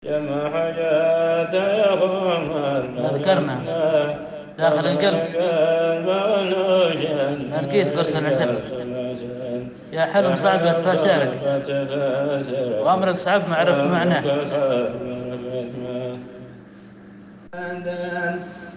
جمع حاجات يا غمر ذكرنا داخل القلب نرقيت برس العسل. يا حلم صعب تفسرك وأمرك صعب ما عرفت معناه.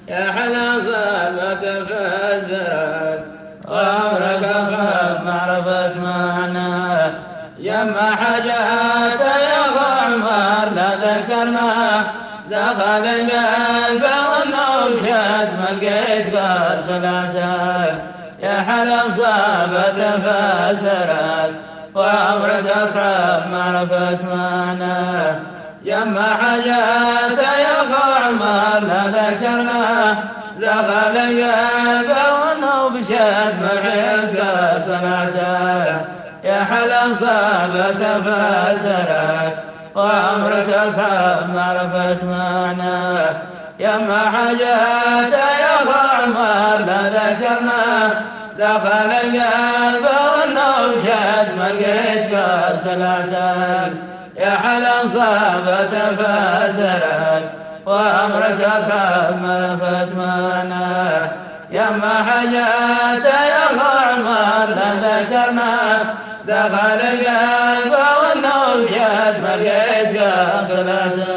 يا حلم صعب تفسرك وأمرك صعب ما عرفت معناه. جمع حاجات يا غمر لا ذكرنا دخل القلب والنوشات ما لقيت قرص العسل. يا حلم صعب تفسرك وعمرك أصعب ما عرفت معناه. جمع حاجات يا غمر لا ذكرنا دخل القلب والنوشات ما لقيت قرص العسل. يا حلم صعب تفسرك وعمرك أصعب ما عرفت معناه. يما حاجات يا غمر لا ذكرنا دخل القلب والنوشات ما لقيت قرص العسل. يا حلم صعب تفسرك وعمرك أصعب ما عرفت معناه. يما حاجات يا غمر لا ذكرنا دخل القلب والنوشات ما لقيت قرص العسل.